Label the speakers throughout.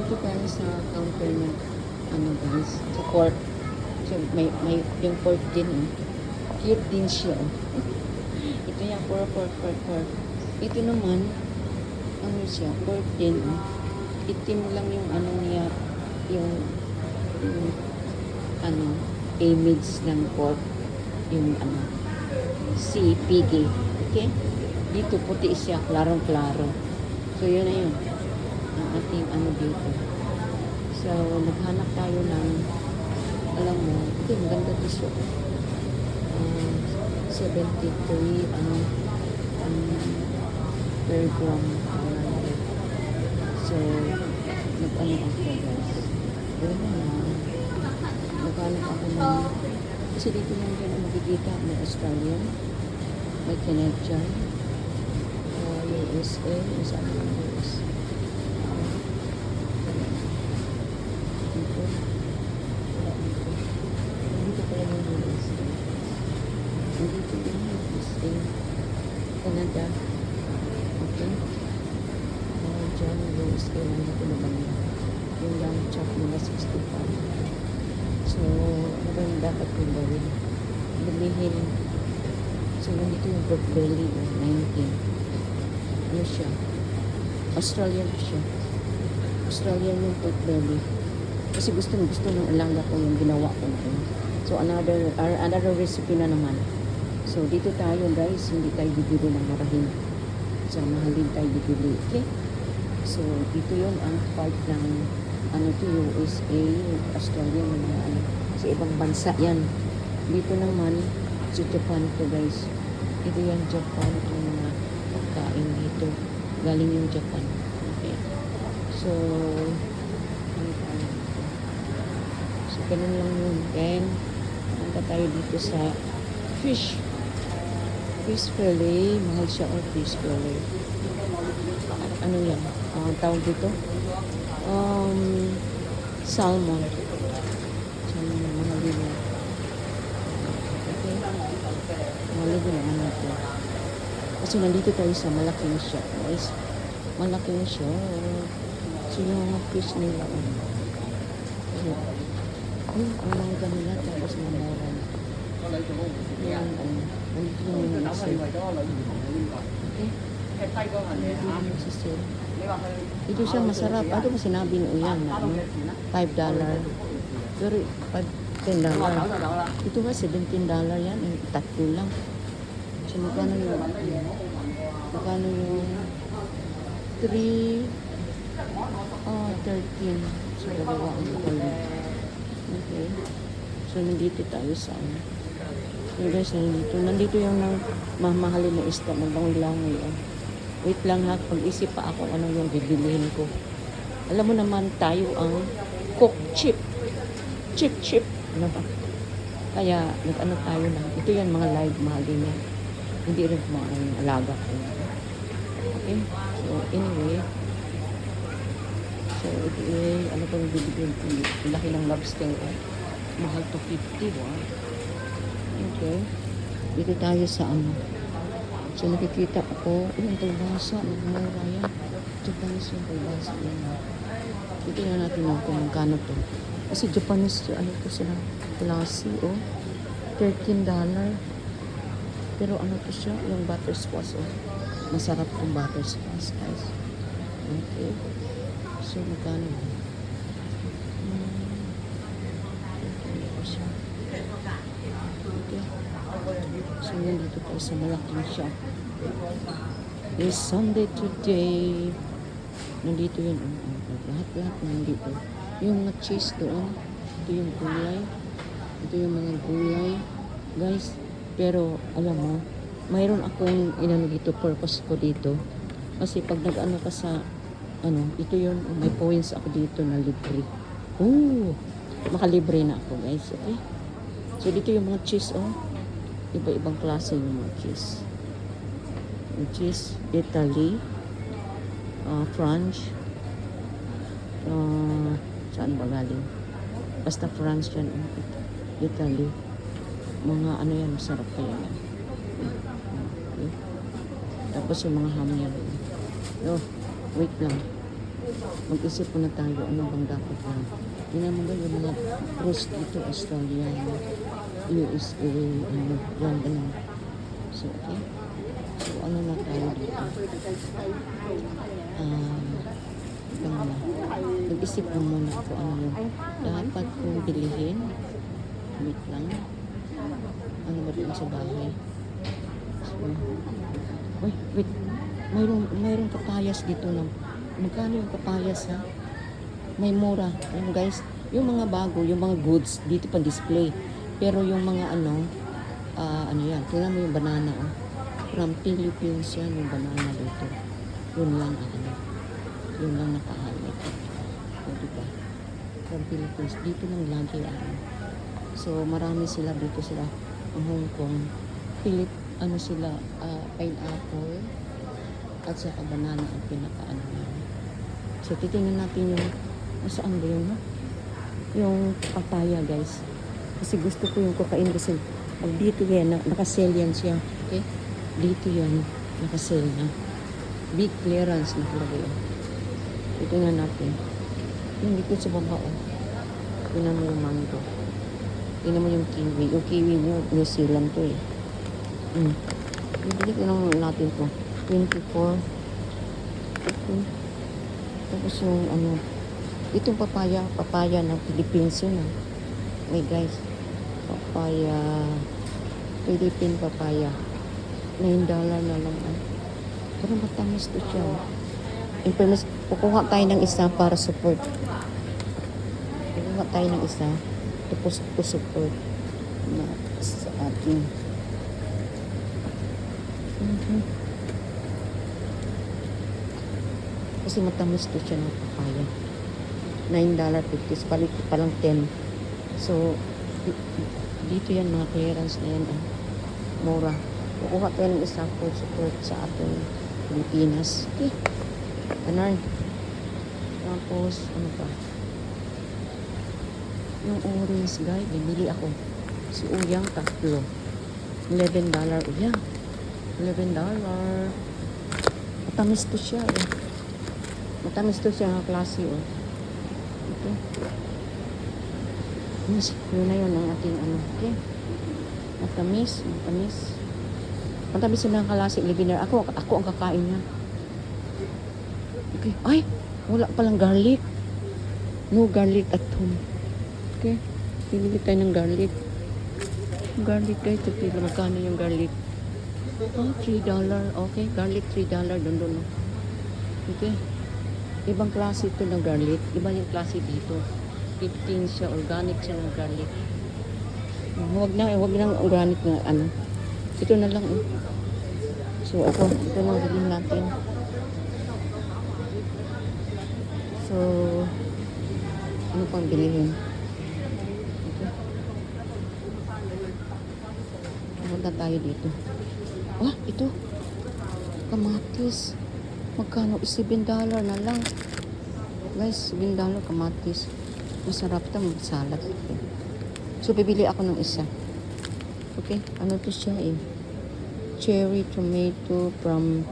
Speaker 1: Dito tayo sa counter ng ano guys, sa pork. So, may yung pork din eh. Cute din siya. Ito yung puro pork. Ito naman, ano siya, pork din. Itim lang yung ano niya, yung ano, image ng pork. Yung ano, si piggy. Okay? Dito puti siya, klarong-klaro. So, yun na yun. Ang ating ano dito. So, naghanap tayo ng, alam mo, ito yung ganda dito. 73 per gram. So, nag-ano ako guys. Wala na. Naghanap ako ng, kasi dito lang din ang makikita. May Australian, may Canadian, USA, isa ng US. Dito pala yung USA. Dito din yung USA. Canada. Okay. Canadian, USA, nandito na ba nila? Yung lamb chop nila 65. So, ano ba yung dapat kong gawin? Bilihin. So, nandito yung pork belly, 19. Ano siya? Australian siya. Australian yung pork belly. Kasi gusto ng alaga ko yung ginawa ko na yun. So, another recipe na naman. So, dito tayo guys, hindi tayo bibili ng marahin. So, mahalin tayo bibili. Okay? So, dito yun ang part ng ano to, USA, Australia, mga ano, sa ibang bansa yan. Dito naman, sa Japan to guys. Ito yung Japan, yung mga pagkain dito. Galing yung Japan. Okay. So, ano tayo dito? So, ganun lang yun. Then, punta tayo dito sa fish. Fish fillet. Mahal siya o fish fillet. Ano yan? Tawag dito? Salmon. Salmon. Mahal din yan. Okay. Mahal din naman ito. Kasi nandito tayo sa malaking shop, guys. Malaking shop. So, yung fish nila. So, ang mga ganila, tapos mamoran. Yan, nandito yung isa. Okay? Ito siya masarap. Ano ba sinabi ni Uyan na ano? $5. Pero $10. Ito ba $17 yan? Tatlo lang. So, magkano yung 3, 13. So, dalawa ang kulit. Okay. So, nandito tayo sa ano. So, guys, nandito yung mamahalin na isda. Magbangon-langoy. Wait lang ha. Pag-isip pa ako ano yung bibilihin ko. Alam mo naman tayo ang cook chip. Chip. Ano ba? Kaya, nag-ano tayo na. Ito yan mga live mahalin niya. Hindi rin mga alaga ko. Okay? So, anyway. So, ito ano pang bibigyan ko? Laki ng lobster. Mahal to 50. Wow. Okay. Dito tayo sa ano. So, nakikita ako. Yung talbasa. Nagmura yan. Japanese yung talbasa. Dito na natin kung magkano to. Kasi Japanese, ano to sila? Klase, oh. $13. Pero ano to siya? Yung butterscotch, oh. Masarap yung butterscotch, guys. Okay. So, magkano ba? Ito siya. Okay. So, nandito tayo sa malaking shop. It's Sunday today. Nandito yun. Lahat nandito. Yung mga cheese doon. Ito yung gulay. Ito yung mga gulay. Guys, pero alam mo, mayroon akong inano dito, purpose ko dito. Kasi pag nag-ano ka sa, ano, ito yung, may points ako dito na libre. Oh, makalibre na ako guys, okay? So dito yung mga cheese, oh. Iba-ibang klase yung mga cheese. Yung cheese, Italy, France, saan ba galing? Basta France yan, Italy. Mga ano yan, masarap kaya yan. Okay. Tapos yung mga ham yan. Oh, wait lang. Mag-isip muna tayo ano bang dapat na. Tingnan mo ba yung mga cruise dito, Australia, USA, ano, yan, ganun. So, okay. So, ano na tayo dito? Ito muna. Mag-isip mo muna kung ano yung dapat kong bilihin. Wait lang. Ano ba rin sa bahay? So, wait. Mayroong papayas dito na. Magkano yung papayas, ha? May mura. Ayun, guys. Yung mga bago, yung mga goods, dito pa display. Pero yung mga ano yan. Tingnan mo yung banana, oh. From Philippines yan, yung banana dito. Yun lang, yun lang naka-highlight. O, diba? From Philippines. Dito lang lagi, So, marami sila dito sila. Ang Hong Kong. Pineapple. At saka banana ang pinaka-ano. So, titingnan natin yung saan ba yun, ha? Yung papaya, guys. Kasi gusto ko yung kokain kasi dito yan, nakasell yan siya. Okay? Dito yan, nakasell na. Big clearance na talaga yun. Titingnan natin. Yung dito sa baba, oh. Tingnan mo yung mango. Tingnan mo yung kiwi. Yung kiwi New Zealand to, eh. Bibili ko lang natin to. 24. Okay. Tapos yung itong papaya ng Philippines yun, Wait, guys. Philippine papaya. $9 na lang, Pero matamis to siya. Kukuha tayo ng isa para support. Kukuha tayo ng isa to support na sa ating. Kasi matamis to siya ng papaya. $9.50. Palit pa lang 10. So, dito yan mga clearance na yan. Mura. Kukuha tayo ng isa for support sa ating Pilipinas. Okay. Ganun. Tapos, ano pa? Yung orange, guys. Bibili ako. Si Uyang, tatlo. $11. Uyang. $11. Matamis to siya, Matamis to siya ng klase, Okay. Yun na yun ang ating Okay. Matamis. Matamis yun ng kalasi, libinar. Ako ang kakain niya. Okay. Ay! Wala palang garlic. No garlic at home. Okay. Bibili tayo ng garlic. Garlic, guys. Magkano yung garlic? $3. Okay. Garlic, $3. Doon. Okay. Ibang klase ito ng garlic. Iba yung klase dito. 15 siya. Organic siya ng garlic. Huwag na organic na Ito na lang. So, ito na bilhin natin. So, ano pang bilihin? Okay. Pumunta tayo dito. Ito. Kamatis. Magkano? $7 na lang. Guys, $7 kamatis. Masarap ito. Magsalad. Okay. So, bibili ako ng isa. Okay? Ano to siya, Cherry tomato from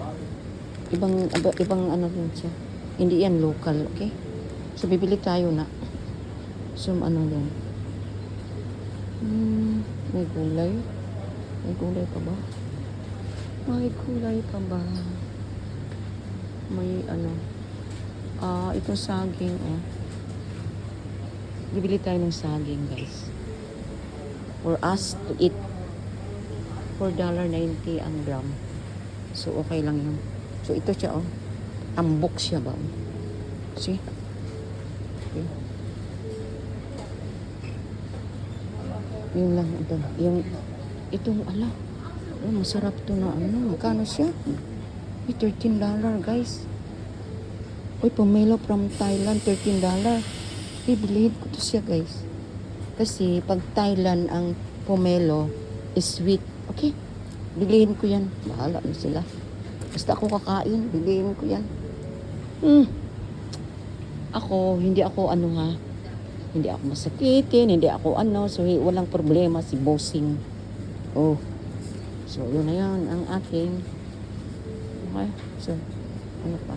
Speaker 1: ibang rin siya. Hindi yan local, okay? So, bibili tayo na. So, din. May gulay. May gulay pa ba? May ito saging, Bibili tayo ng saging, guys. For us to eat. $4.90 ang gram. So, okay lang yun. So, ito siya, tambok siya ba? See? Okay. Yun lang. Itong, masarap to na, magkano siya? $13, guys. Pomelo from Thailand, $13. Bilhin ko to siya, guys. Kasi, pag Thailand ang pomelo is sweet. Okay? Bilhin ko yan. Bahala na sila. Basta ako kakain, bilhin ko yan. Hindi ako hindi ako masakitin, hindi ako so walang problema si bossing. So yun na yan ang aking. Okay, so ano pa?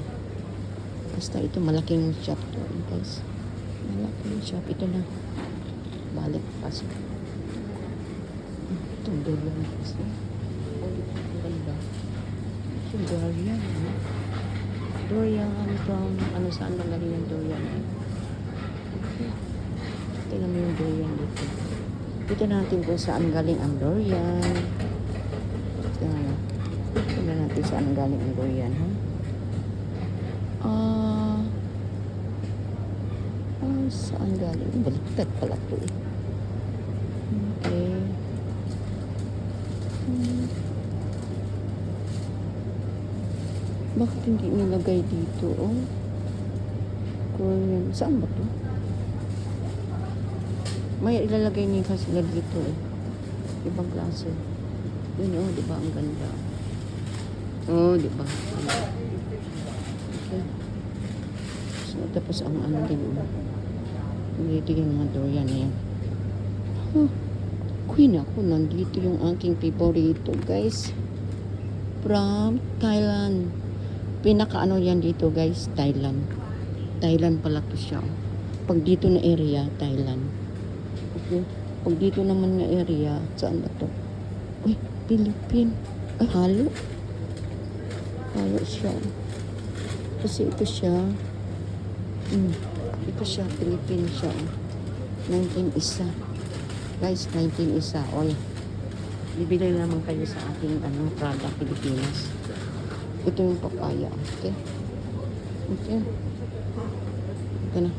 Speaker 1: Basta ito, malaking shop to, guys. Malaking shop. Ito na. Balik. Pasok. Itong durian kasi. Oh, ang ganda. Itong durian. Durian from, ano saan ba galing yung durian? Okay. Tingnan mo yung durian dito. Dito natin kung saan galing ang durian. Tingnan natin saan galing ang durian, ha? Saan galing? Baliktad pala ito eh. Okay. Bakit hindi nilagay dito, oh? Korean. Saan ba to? May ilalagay niya kasi sila dito eh. Ibang klase. Yun, oh, di ba? Ang ganda. Oh, di ba? Okay. So, tapos ang ano din, oh. Dito yung mga durian na yan. Queen ako. Nandito yung aking favorito, guys. From Thailand. Pinaka-ano yan dito, guys. Thailand. Thailand pala to siya. Pag dito na area, Thailand. Okay. Pag dito naman na area, saan ba to? Uy, Philippine. Ay, halo. Halo siya. Kasi ito siya. Ito siya, Philippine siya. 19 isa. Guys, 19 isa. Oy, bibili naman kayo sa ating Prada Pilipinas. Ito yung papaya. Okay? Okay. Ito na.